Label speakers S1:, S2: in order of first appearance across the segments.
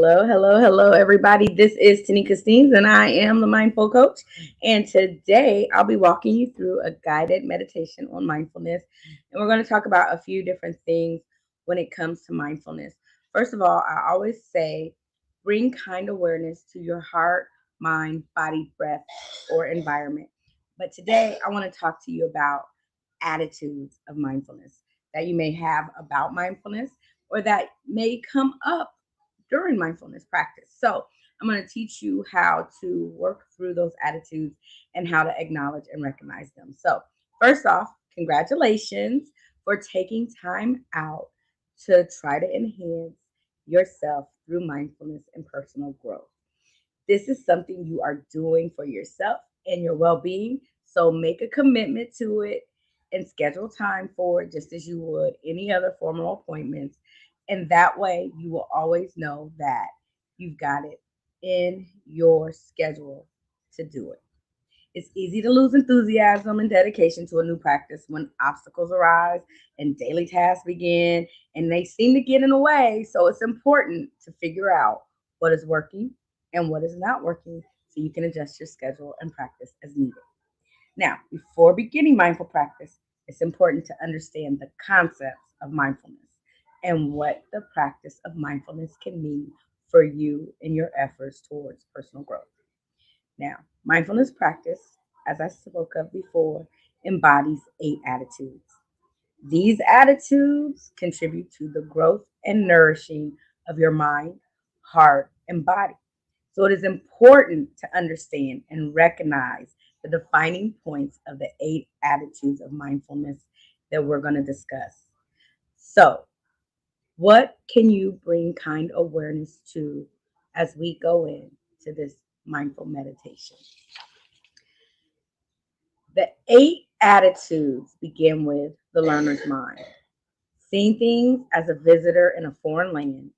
S1: Hello, hello, hello, everybody. This is Tanika Steens, and I am the Mindful Coach. And today I'll be walking you through a guided meditation on mindfulness. And we're going to talk about a few different things when it comes to mindfulness. First of all, I always say bring kind awareness to your heart, mind, body, breath, or environment. But today I want to talk to you about attitudes of mindfulness that you may have about mindfulness or that may come up during mindfulness practice. So, I'm going to teach you how to work through those attitudes and how to acknowledge and recognize them. So, first off, congratulations for taking time out to try to enhance yourself through mindfulness and personal growth. This is something you are doing for yourself and your well being. So, make a commitment to it and schedule time for it just as you would any other formal appointments. And that way, you will always know that you've got it in your schedule to do it. It's easy to lose enthusiasm and dedication to a new practice when obstacles arise and daily tasks begin and they seem to get in the way. So it's important to figure out what is working and what is not working so you can adjust your schedule and practice as needed. Now, before beginning mindful practice, it's important to understand the concepts of mindfulness and what the practice of mindfulness can mean for you in your efforts towards personal growth. Now, mindfulness practice, as I spoke of before, embodies 8 attitudes. These attitudes contribute to the growth and nourishing of your mind, heart, and body. So it is important to understand and recognize the defining points of the 8 attitudes of mindfulness that we're going to discuss. So, what can you bring kind awareness to as we go into this mindful meditation? The 8 attitudes begin with the learner's mind. Seeing things as a visitor in a foreign land,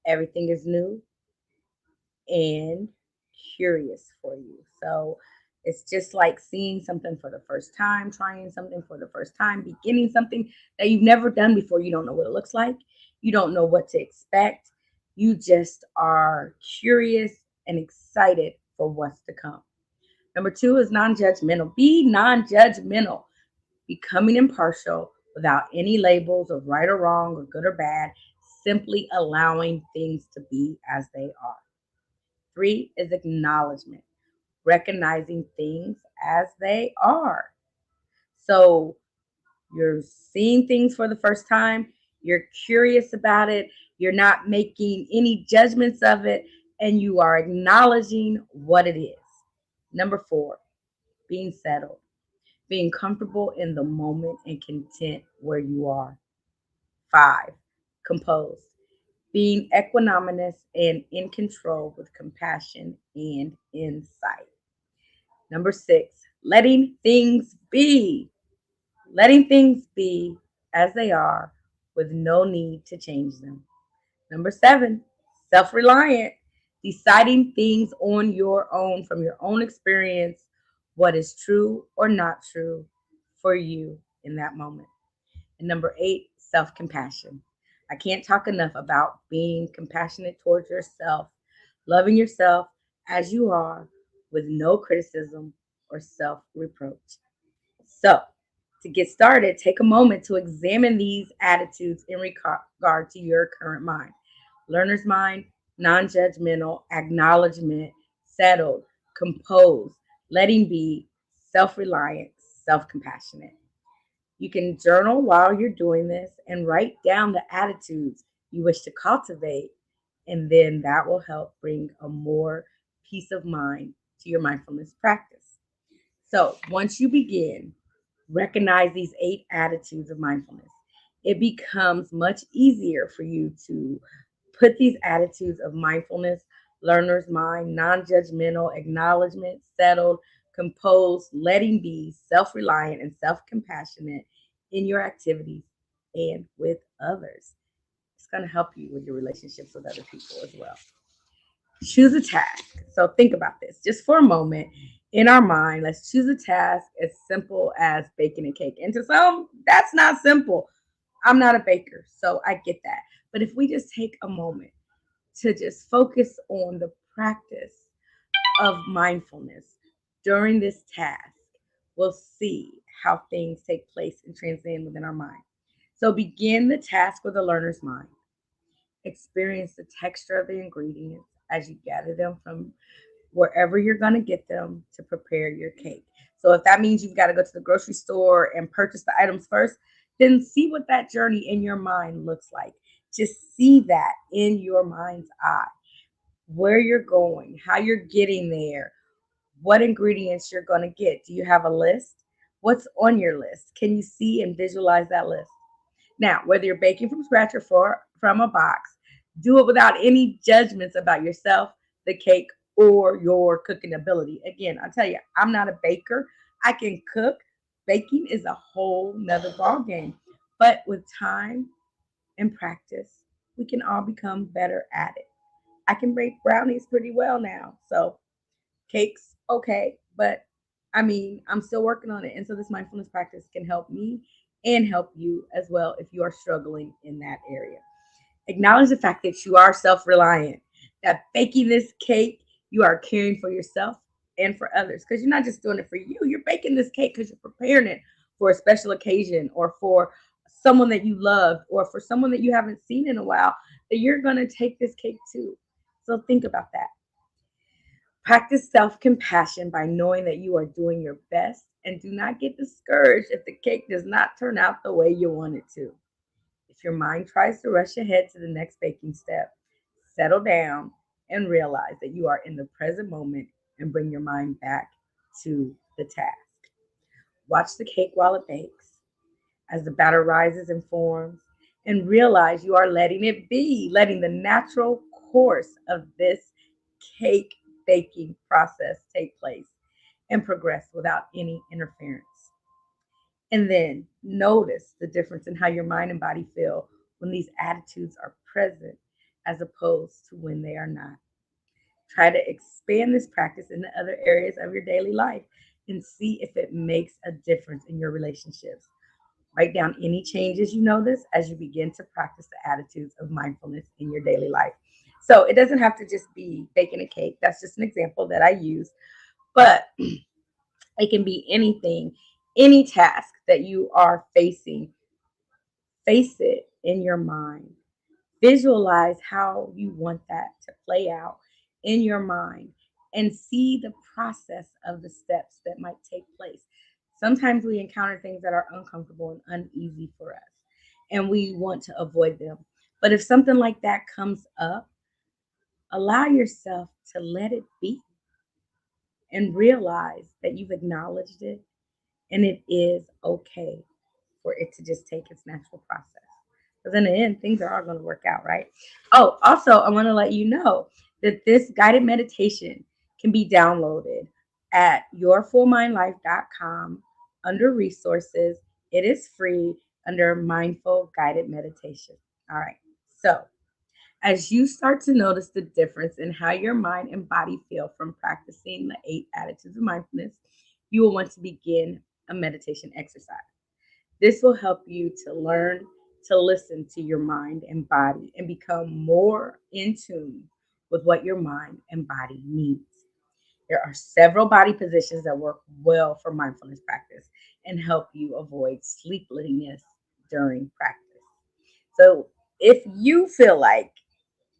S1: everything is new and curious for you. So it's just like seeing something for the first time, trying something for the first time, beginning something that you've never done before. You don't know what it looks like, you don't know what to expect. You just are curious and excited for what's to come. Number 2 is non judgmental. Be non judgmental, becoming impartial without any labels of right or wrong or good or bad, simply allowing things to be as they are. 3 is acknowledgement, recognizing things as they are. So you're seeing things for the first time, you're curious about it, you're not making any judgments of it, and you are acknowledging what it is. Number 4, being settled, being comfortable in the moment and content where you are. 5, composed, being equanimous and in control with compassion and insight. Number 6, letting things be, letting things be as they are with no need to change them. Number 7, self reliant, deciding things on your own from your own experience, what is true or not true for you in that moment. And number 8, self compassion. I can't talk enough about being compassionate towards yourself, loving yourself as you are with no criticism or self reproach. So, to get started, take a moment to examine these attitudes in regard to your current mind. Learner's mind, non judgmental, acknowledgement, settled, composed, letting be, self reliant, self compassionate. You can journal while you're doing this and write down the attitudes you wish to cultivate, and then that will help bring a more peace of mind to your mindfulness practice. So, once you begin, recognize these 8 attitudes of mindfulness. It becomes much easier for you to put these attitudes of mindfulness, learner's mind, non judgmental, acknowledgement, settled, composed, letting be, self reliant, and self compassionate in your activities and with others. It's going to help you with your relationships with other people as well. Choose a task. So think about this just for a moment. In our mind, let's choose a task as simple as baking a cake. And to some, that's not simple. I'm not a baker, so I get that. But if we just take a moment to just focus on the practice of mindfulness during this task, we'll see how things take place and transcend within our mind. So begin the task with a learner's mind. Experience the texture of the ingredients as you gather them from wherever you're going to get them to prepare your cake. So if that means you've got to go to the grocery store and purchase the items first, then see what that journey in your mind looks like. Just see that in your mind's eye, where you're going, how you're getting there, what ingredients you're going to get. Do you have a list? What's on your list? Can you see and visualize that list? Now, whether you're baking from scratch or from a box, do it without any judgments about yourself, the cake, or your cooking ability. Again, I'll tell you, I'm not a baker. I can cook. Baking is a whole nother ball game. But with time and practice, we can all become better at it. I can bake brownies pretty well now. So cakes, okay. But I mean, I'm still working on it. And so this mindfulness practice can help me and help you as well if you are struggling in that area. Acknowledge the fact that you are self reliant, that baking this cake, you are caring for yourself and for others because you're not just doing it for you. You're baking this cake because you're preparing it for a special occasion or for someone that you love or for someone that you haven't seen in a while that you're going to take this cake to. So think about that. Practice self compassion by knowing that you are doing your best and do not get discouraged if the cake does not turn out the way you want it to. If your mind tries to rush ahead to the next baking step, settle down and realize that you are in the present moment and bring your mind back to the task. Watch the cake while it bakes as the batter rises and forms, and realize you are letting it be, letting the natural course of this cake baking process take place and progress without any interference. And then notice the difference in how your mind and body feel when these attitudes are present as opposed to when they are not. Try to expand this practice into other areas of your daily life and see if it makes a difference in your relationships. Write down any changes you notice as you begin to practice the attitudes of mindfulness in your daily life. So it doesn't have to just be baking a cake. That's just an example that I use. But it can be anything, any task that you are facing. Face it in your mind. Visualize how you want that to play out in your mind and see the process of the steps that might take place. Sometimes we encounter things that are uncomfortable and uneasy for us, and we want to avoid them. But if something like that comes up, allow yourself to let it be and realize that you've acknowledged it and it is okay for it to just take its natural process. Because in the end, things are all going to work out, right? Oh, also, I want to let you know that this guided meditation can be downloaded at yourfullmindlife.com under resources. It is free under mindful guided meditation. All right. So, as you start to notice the difference in how your mind and body feel from practicing the 8 attitudes of mindfulness, you will want to begin a meditation exercise. This will help you to learn to listen to your mind and body and become more in tune with what your mind and body needs. There are several body positions that work well for mindfulness practice and help you avoid sleeplessness during practice. So, if you feel like,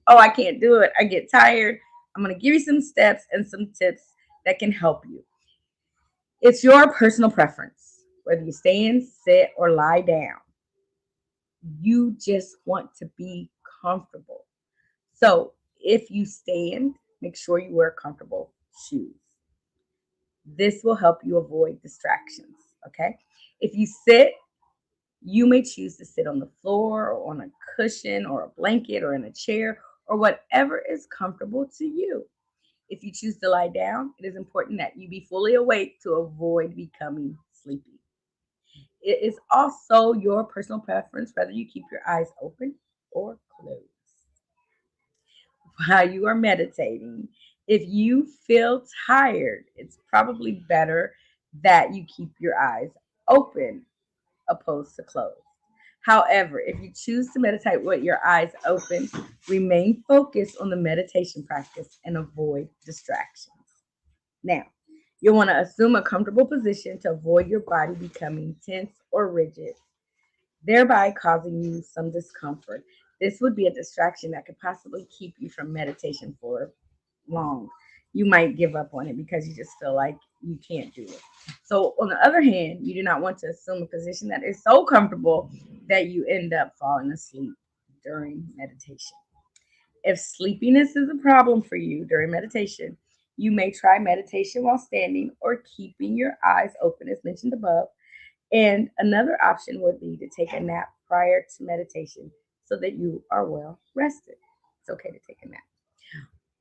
S1: oh, I can't do it, I get tired, I'm going to give you some steps and some tips that can help you. It's your personal preference, whether you stand, sit, or lie down. You just want to be comfortable. So if you stand, make sure you wear comfortable shoes. This will help you avoid distractions. Okay. If you sit, you may choose to sit on the floor or on a cushion or a blanket or in a chair or whatever is comfortable to you. If you choose to lie down, it is important that you be fully awake to avoid becoming sleepy. It is also your personal preference whether you keep your eyes open or closed while you are meditating. If you feel tired, it's probably better that you keep your eyes open opposed to closed. However, if you choose to meditate with your eyes open, remain focused on the meditation practice and avoid distractions. Now, you'll want to assume a comfortable position to avoid your body becoming tense or rigid, thereby causing you some discomfort. This would be a distraction that could possibly keep you from meditation for long. You might give up on it because you just feel like you can't do it. So, on the other hand, you do not want to assume a position that is so comfortable that you end up falling asleep during meditation. If sleepiness is a problem for you during meditation, you may try meditation while standing or keeping your eyes open, as mentioned above. And another option would be to take a nap prior to meditation so that you are well rested. It's okay to take a nap.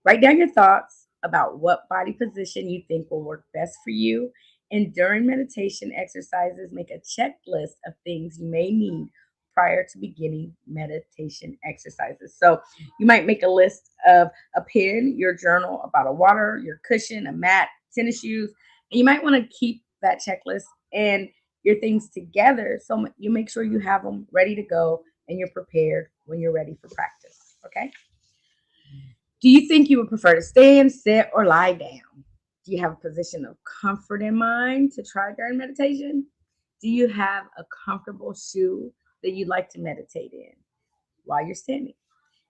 S1: Write down your thoughts about what body position you think will work best for you. And during meditation exercises, make a checklist of things you may need prior to beginning meditation exercises. So you might make a list of a pen, your journal, a bottle of water, your cushion, a mat, tennis shoes. And you might want to keep that checklist and your things together so you make sure you have them ready to go and you're prepared when you're ready for practice. Okay. Do you think you would prefer to stand, sit, or lie down? Do you have a position of comfort in mind to try during meditation? Do you have a comfortable shoe that you'd like to meditate in while you're standing?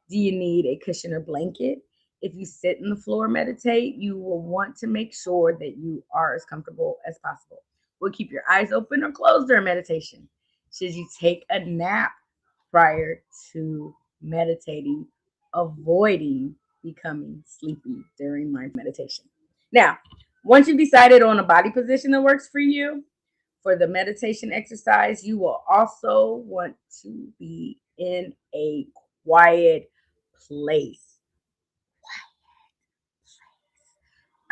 S1: Do you need a cushion or blanket? If you sit on the floor meditate, you will want to make sure that you are as comfortable as possible. Will keep your eyes open or closed during meditation. Should you take a nap prior to meditating, avoiding becoming sleepy during my meditation? Now, once you've decided on a body position that works for you, for the meditation exercise, you will also want to be in a quiet place.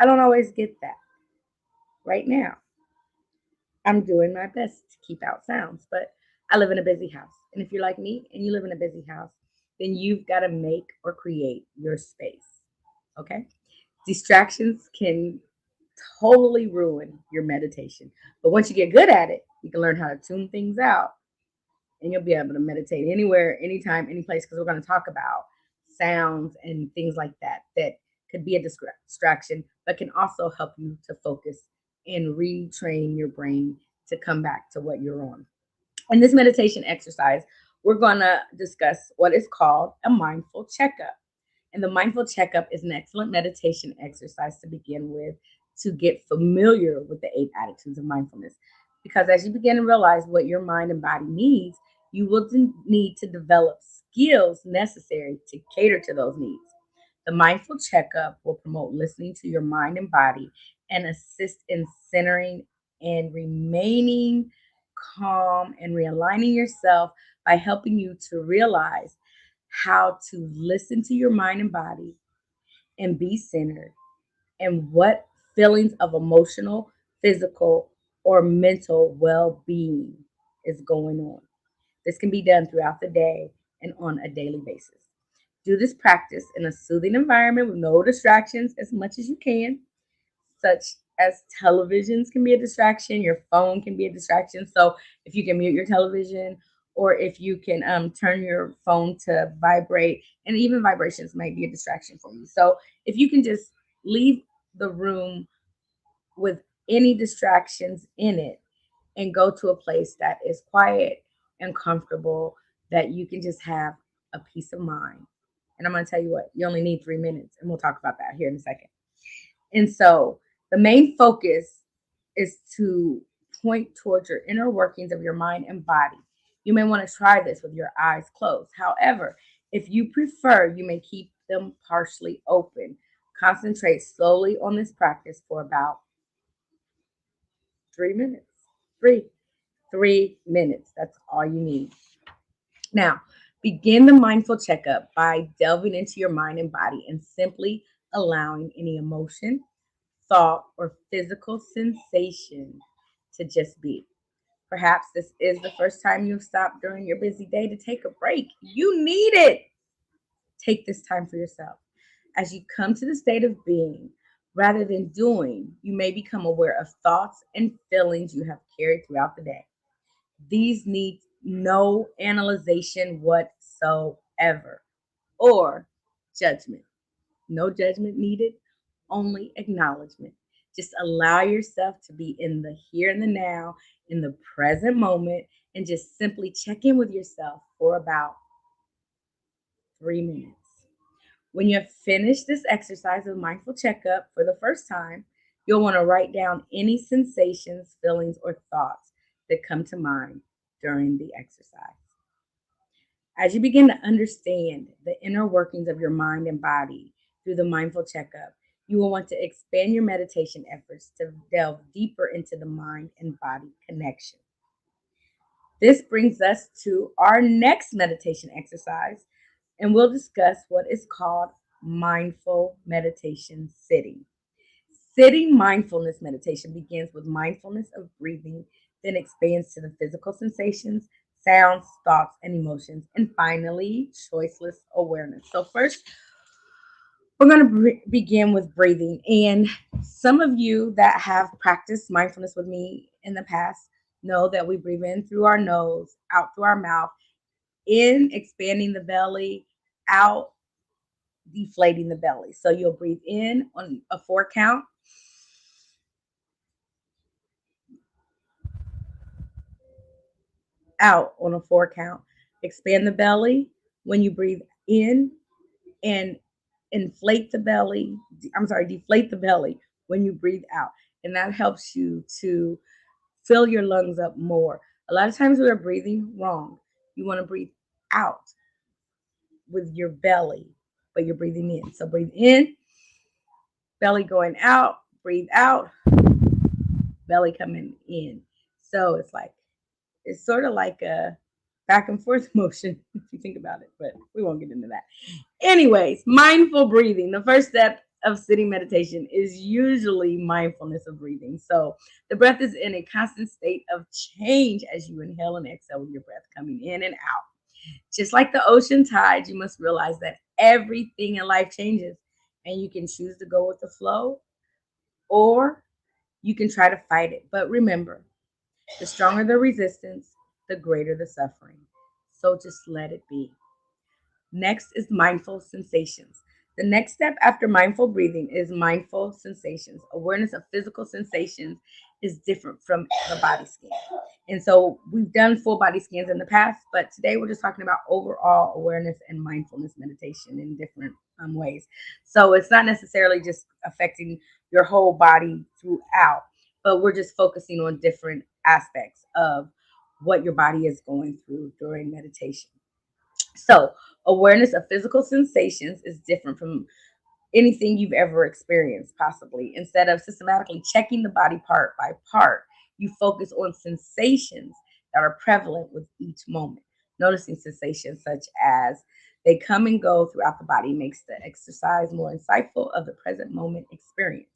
S1: I don't always get that right now. I'm doing my best to keep out sounds, but I live in a busy house. And if you're like me and you live in a busy house, then you've got to make or create your space. Okay? Distractions can totally ruin your meditation. But once you get good at it, you can learn how to tune things out and you'll be able to meditate anywhere, anytime, any place, because we're going to talk about sounds and things like that that could be a distraction, but can also help you to focus and retrain your brain to come back to what you're on. In this meditation exercise, we're going to discuss what is called a mindful checkup. And the mindful checkup is an excellent meditation exercise to begin with to get familiar with the 8 attitudes of mindfulness. Because as you begin to realize what your mind and body needs, you will need to develop skills necessary to cater to those needs. The mindful checkup will promote listening to your mind and body and assist in centering and remaining calm and realigning yourself by helping you to realize how to listen to your mind and body and be centered and what feelings of emotional, physical, or mental well being is going on. This can be done throughout the day and on a daily basis. Do this practice in a soothing environment with no distractions as much as you can, such as televisions can be a distraction, your phone can be a distraction. So if you can mute your television or if you can turn your phone to vibrate, and even vibrations might be a distraction for you. So if you can just leave the room with any distractions in it and go to a place that is quiet and comfortable that you can just have a peace of mind. And I'm going to tell you what, you only need 3 minutes, and we'll talk about that here in a second. And so the main focus is to point towards your inner workings of your mind and body. You may want to try this with your eyes closed. However, if you prefer, you may keep them partially open. Concentrate slowly on this practice for about 3 minutes. Three. 3 minutes. That's all you need. Now, begin the mindful checkup by delving into your mind and body and simply allowing any emotion, thought, or physical sensation to just be. Perhaps this is the first time you've stopped during your busy day to take a break. You need it. Take this time for yourself. As you come to the state of being, rather than doing, you may become aware of thoughts and feelings you have carried throughout the day. These need no analyzation whatsoever or judgment. No judgment needed, only acknowledgement. Just allow yourself to be in the here and the now, in the present moment, and just simply check in with yourself for about 3 minutes. When you have finished this exercise of mindful checkup for the first time, you'll want to write down any sensations, feelings, or thoughts that come to mind during the exercise. As you begin to understand the inner workings of your mind and body through the mindful checkup, you will want to expand your meditation efforts to delve deeper into the mind and body connection. This brings us to our next meditation exercise, and we'll discuss what is called mindful meditation sitting. Sitting mindfulness meditation begins with mindfulness of breathing, then expands to the physical sensations, sounds, thoughts, and emotions, and finally, choiceless awareness. So, first, we're going to begin with breathing. And some of you that have practiced mindfulness with me in the past know that we breathe in through our nose, out through our mouth, in expanding the belly, out deflating the belly. So you'll breathe in on a 4 count, out on a 4 count. Expand the belly when you breathe in, and inflate the belly. I'm sorry, deflate the belly when you breathe out. And that helps you to fill your lungs up more. A lot of times we are breathing wrong. You want to breathe out with your belly, but you're breathing in. So breathe in, belly going out, breathe out, belly coming in. So it's sort of like a back and forth motion if you think about it, but we won't get into that. Anyways, mindful breathing. The first step of sitting meditation is usually mindfulness of breathing. So the breath is in a constant state of change as you inhale and exhale with your breath coming in and out. Just like the ocean tides, you must realize that everything in life changes, and you can choose to go with the flow or you can try to fight it. But remember, the stronger the resistance, the greater the suffering. So just let it be. Next is mindful sensations. The next step after mindful breathing is mindful sensations. Awareness of physical sensations is different from the body scan. And so we've done full body scans in the past, but today we're just talking about overall awareness and mindfulness meditation in different ways. So it's not necessarily just affecting your whole body throughout, but we're just focusing on different aspects of what your body is going through during meditation. So, awareness of physical sensations is different from anything you've ever experienced, possibly. Instead of systematically checking the body part by part, you focus on sensations that are prevalent with each moment. Noticing sensations such as they come and go throughout the body makes the exercise more insightful of the present moment experience.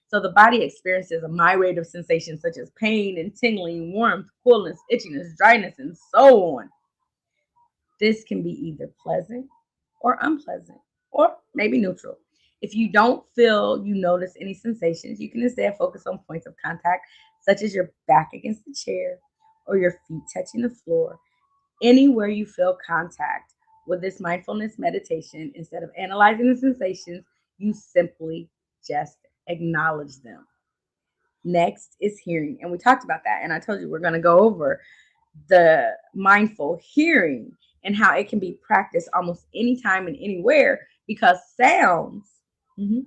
S1: So the body experiences a myriad of sensations such as pain and tingling, warmth, coolness, itchiness, dryness, and so on. This can be either pleasant or unpleasant, or maybe neutral. If you don't feel you notice any sensations, you can instead focus on points of contact, such as your back against the chair or your feet touching the floor. Anywhere you feel contact with this mindfulness meditation, instead of analyzing the sensations, you simply just acknowledge them. Next is hearing. And we talked about that. And I told you we're going to go over the mindful hearing and how it can be practiced almost anytime and anywhere because sounds mhm,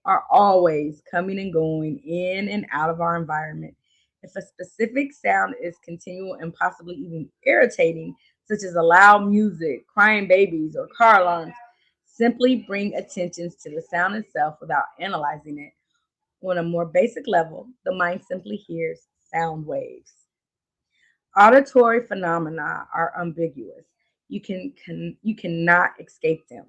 S1: are always coming and going in and out of our environment. If a specific sound is continual and possibly even irritating, such as a loud music, crying babies, or car alarms, simply bring attention to the sound itself without analyzing it. On a more basic level, the mind simply hears sound waves. Auditory phenomena are ambiguous. You cannot escape them.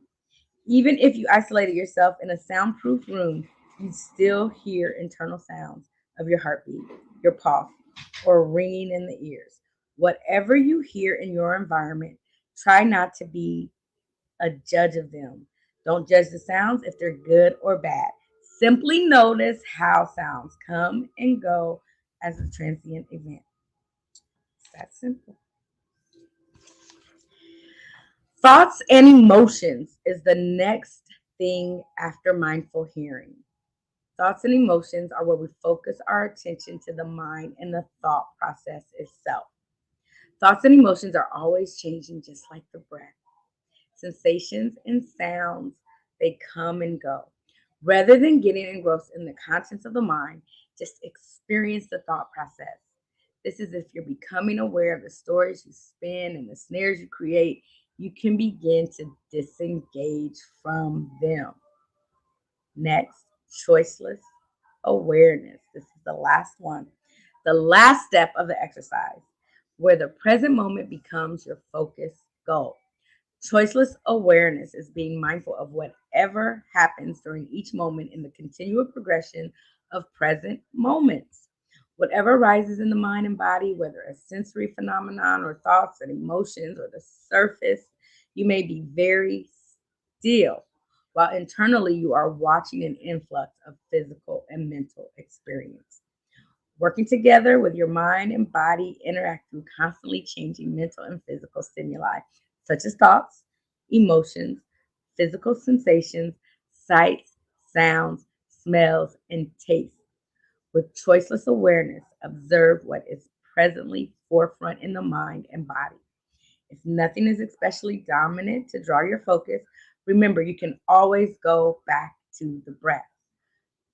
S1: Even if you isolated yourself in a soundproof room, you still hear internal sounds of your heartbeat, your cough, or ringing in the ears. Whatever you hear in your environment, try not to be a judge of them. Don't judge the sounds if they're good or bad. Simply notice how sounds come and go as a transient event. It's that simple. Thoughts and emotions is the next thing after mindful hearing. Thoughts and emotions are where we focus our attention to the mind and the thought process itself. Thoughts and emotions are always changing, just like the breath. Sensations and sounds, they come and go. Rather than getting engrossed in the contents of the mind, just experience the thought process. This is if you're becoming aware of the stories you spin and the snares you create, you can begin to disengage from them. Next, choiceless awareness. This is the last one, the last step of the exercise, where the present moment becomes your focus goal. Choiceless awareness is being mindful of whatever happens during each moment in the continual progression of present moments. Whatever rises in the mind and body, whether a sensory phenomenon or thoughts and emotions or the surface, you may be very still, while internally you are watching an influx of physical and mental experience. Working together with your mind and body interact through constantly changing mental and physical stimuli, such as thoughts, emotions, physical sensations, sights, sounds, smells, and tastes. With choiceless awareness, observe what is presently forefront in the mind and body. If nothing is especially dominant to draw your focus, remember you can always go back to the breath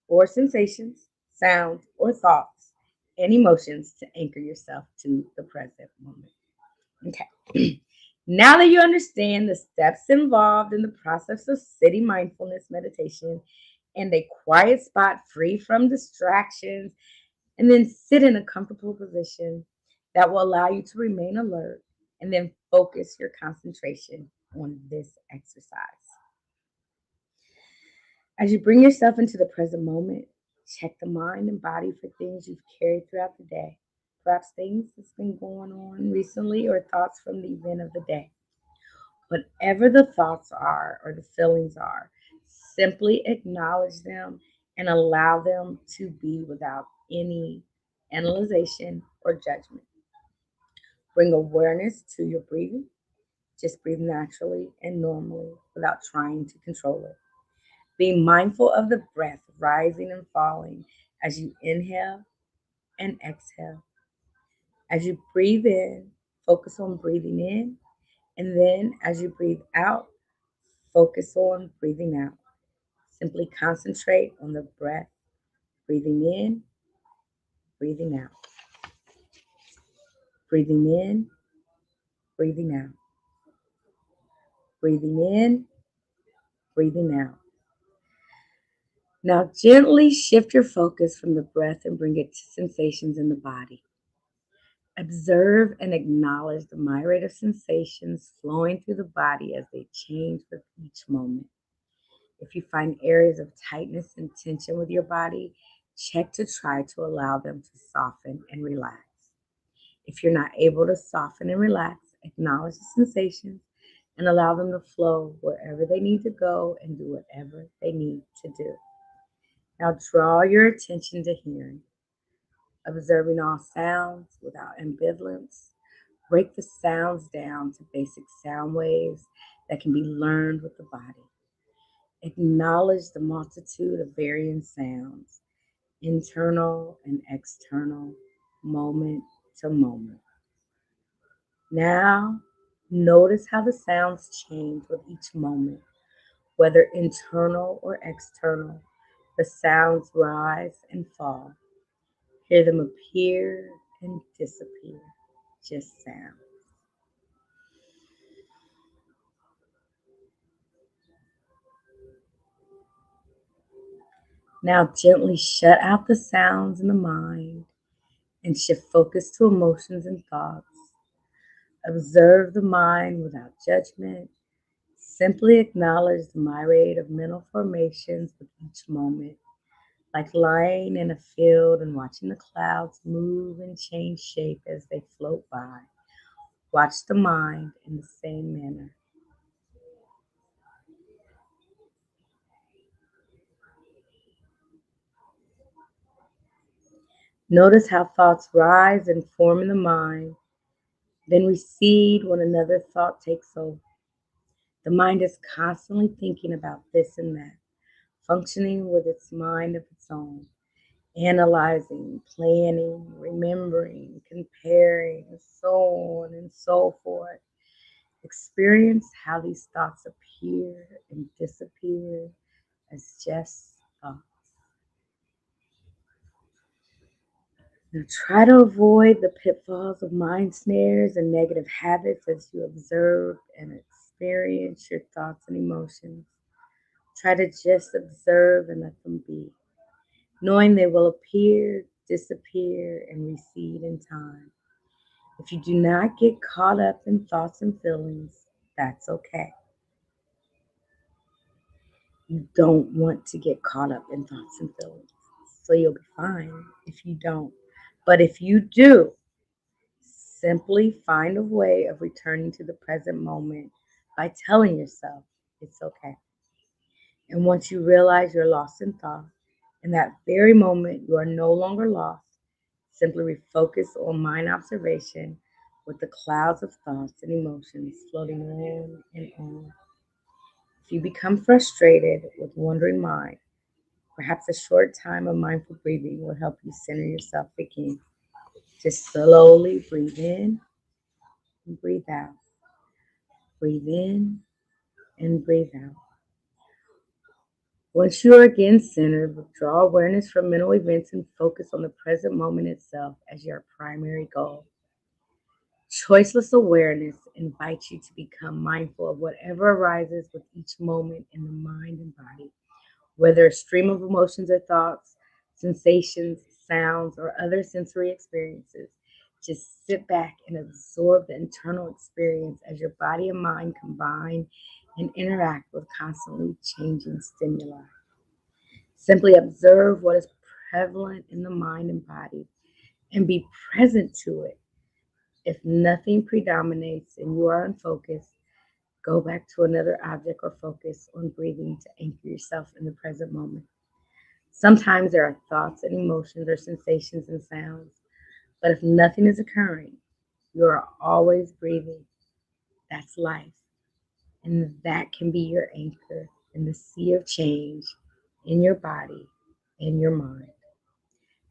S1: or sensations, sounds, or thoughts and emotions to anchor yourself to the present moment. Okay. Now that you understand the steps involved in the process of sitting mindfulness meditation and a quiet spot free from distractions, and then sit in a comfortable position that will allow you to remain alert and then focus your concentration on this exercise. As you bring yourself into the present moment, check the mind and body for things you've carried throughout the day, perhaps things that's been going on recently or thoughts from the event of the day. Whatever the thoughts are or the feelings are, simply acknowledge them and allow them to be without any analyzation or judgment. Bring awareness to your breathing. Just breathe naturally and normally without trying to control it. Be mindful of the breath rising and falling as you inhale and exhale. As you breathe in, focus on breathing in. And then as you breathe out, focus on breathing out. Simply concentrate on the breath, breathing in, breathing out, breathing in, breathing out, breathing in, breathing out. Now, gently shift your focus from the breath and bring it to sensations in the body. Observe and acknowledge the myriad of sensations flowing through the body as they change with each moment. If you find areas of tightness and tension with your body, check to try to allow them to soften and relax. If you're not able to soften and relax, acknowledge the sensations and allow them to flow wherever they need to go and do whatever they need to do. Now draw your attention to hearing, observing all sounds without ambivalence. Break the sounds down to basic sound waves that can be learned with the body. Acknowledge the multitude of varying sounds, internal and external, moment to moment. Now, notice how the sounds change with each moment, whether internal or external. The sounds rise and fall. Hear them appear and disappear. Just sound. Now, gently shut out the sounds in the mind and shift focus to emotions and thoughts. Observe the mind without judgment. Simply acknowledge the myriad of mental formations with each moment, like lying in a field and watching the clouds move and change shape as they float by. Watch the mind in the same manner. Notice how thoughts rise and form in the mind, then recede when another thought takes over. The mind is constantly thinking about this and that, functioning with its mind of its own, analyzing, planning, remembering, comparing, so on and so forth. Experience how these thoughts appear and disappear as just thoughts. Now try to avoid the pitfalls of mind snares and negative habits as you observe and experience your thoughts and emotions. Try to just observe and let them be, knowing they will appear, disappear, and recede in time. If you do not get caught up in thoughts and feelings, that's okay. You don't want to get caught up in thoughts and feelings. So you'll be fine if you don't. But if you do, simply find a way of returning to the present moment by telling yourself it's okay. And once you realize you're lost in thought, in that very moment you are no longer lost, simply refocus on mind observation with the clouds of thoughts and emotions floating on and on. If you become frustrated with wandering mind, perhaps a short time of mindful breathing will help you center yourself again. Just slowly breathe in and breathe out. Breathe in and breathe out. Once you are again centered, withdraw awareness from mental events and focus on the present moment itself as your primary goal. Choiceless awareness invites you to become mindful of whatever arises with each moment in the mind and body, whether a stream of emotions or thoughts, sensations, sounds, or other sensory experiences. Just sit back and absorb the internal experience as your body and mind combine and interact with constantly changing stimuli. Simply observe what is prevalent in the mind and body and be present to it. If nothing predominates and you are unfocused, go back to another object or focus on breathing to anchor yourself in the present moment. Sometimes there are thoughts and emotions or sensations and sounds, but if nothing is occurring, you are always breathing. That's life. And that can be your anchor in the sea of change in your body and your mind.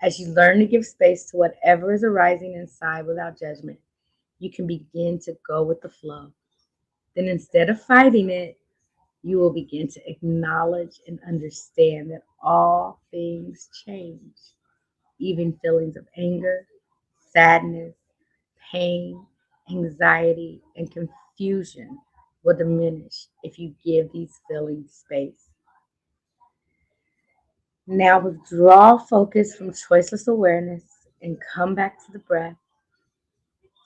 S1: As you learn to give space to whatever is arising inside without judgment, you can begin to go with the flow. Then instead of fighting it, you will begin to acknowledge and understand that all things change. Even feelings of anger, sadness, pain, anxiety, and confusion will diminish if you give these feelings space. Now withdraw focus from choiceless awareness and come back to the breath.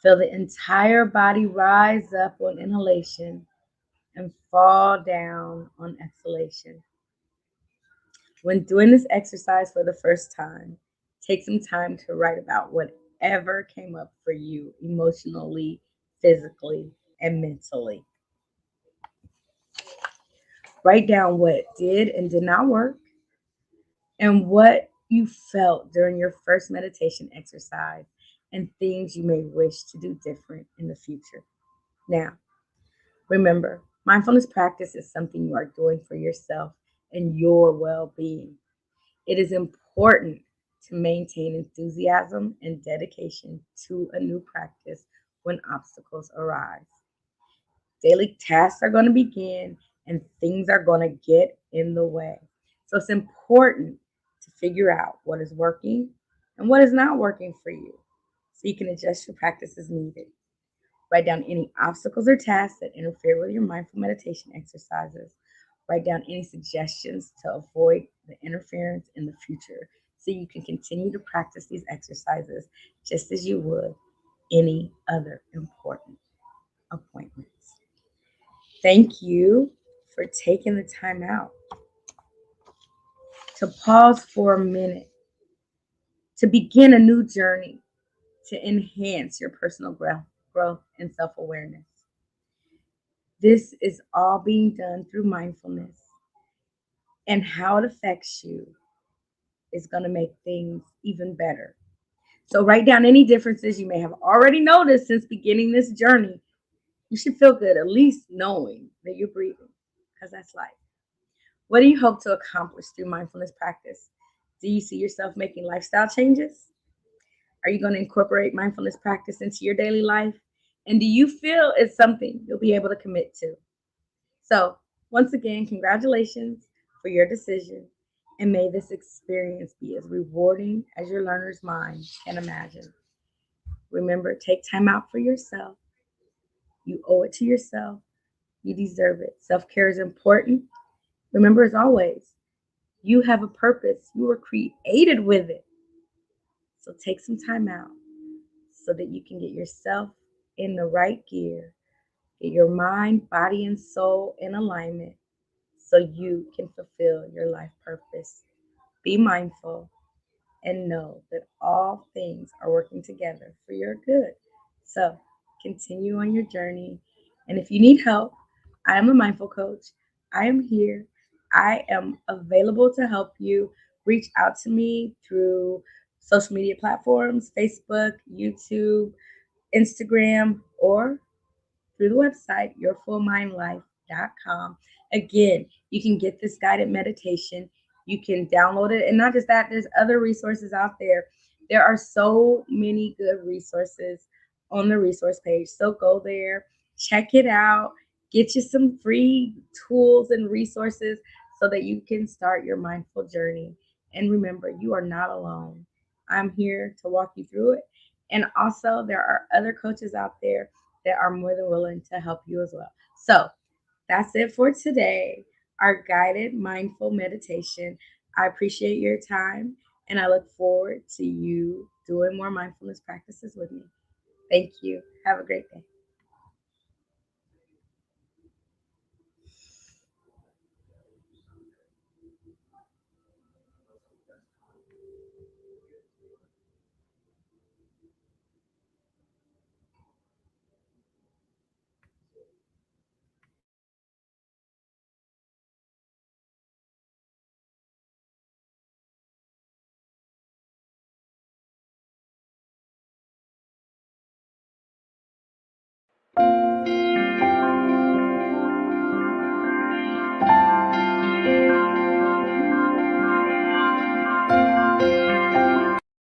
S1: Feel the entire body rise up on inhalation and fall down on exhalation. When doing this exercise for the first time, take some time to write about whatever came up for you emotionally, physically, and mentally. Write down what did and did not work and what you felt during your first meditation exercise and things you may wish to do different in the future. Now, remember, mindfulness practice is something you are doing for yourself and your well being. It is important to maintain enthusiasm and dedication to a new practice when obstacles arise. Daily tasks are going to begin and things are going to get in the way. So it's important to figure out what is working and what is not working for you so you can adjust your practice as needed. Write down any obstacles or tasks that interfere with your mindful meditation exercises. Write down any suggestions to avoid the interference in the future so you can continue to practice these exercises just as you would any other important appointments. Thank you for taking the time out to pause for a minute, to begin a new journey, to enhance your personal growth and self awareness. This is all being done through mindfulness, and how it affects you is going to make things even better. So, write down any differences you may have already noticed since beginning this journey. You should feel good at least knowing that you're breathing, because that's life. What do you hope to accomplish through mindfulness practice? Do you see yourself making lifestyle changes? Are you going to incorporate mindfulness practice into your daily life? And do you feel it's something you'll be able to commit to? So, once again, congratulations for your decision. And may this experience be as rewarding as your learner's mind can imagine. Remember, take time out for yourself. You owe it to yourself. You deserve it. Self care is important. Remember, as always, you have a purpose. You were created with it. So take some time out so that you can get yourself in the right gear, get your mind, body, and soul in alignment so you can fulfill your life purpose. Be mindful and know that all things are working together for your good. So continue on your journey. And if you need help, I am a mindful coach. I am here. I am available to help you. Reach out to me through social media platforms, Facebook, YouTube, Instagram, or through the website, yourfullmindlife.com. Again, you can get this guided meditation. You can download it. And not just that, there's other resources out there. There are so many good resources on the resource page. So go there, check it out, get you some free tools and resources so that you can start your mindful journey. And remember, you are not alone. I'm here to walk you through it. And also, there are other coaches out there that are more than willing to help you as well. So that's it for today, our guided mindful meditation. I appreciate your time and I look forward to you doing more mindfulness practices with me. Thank you. Have a great day.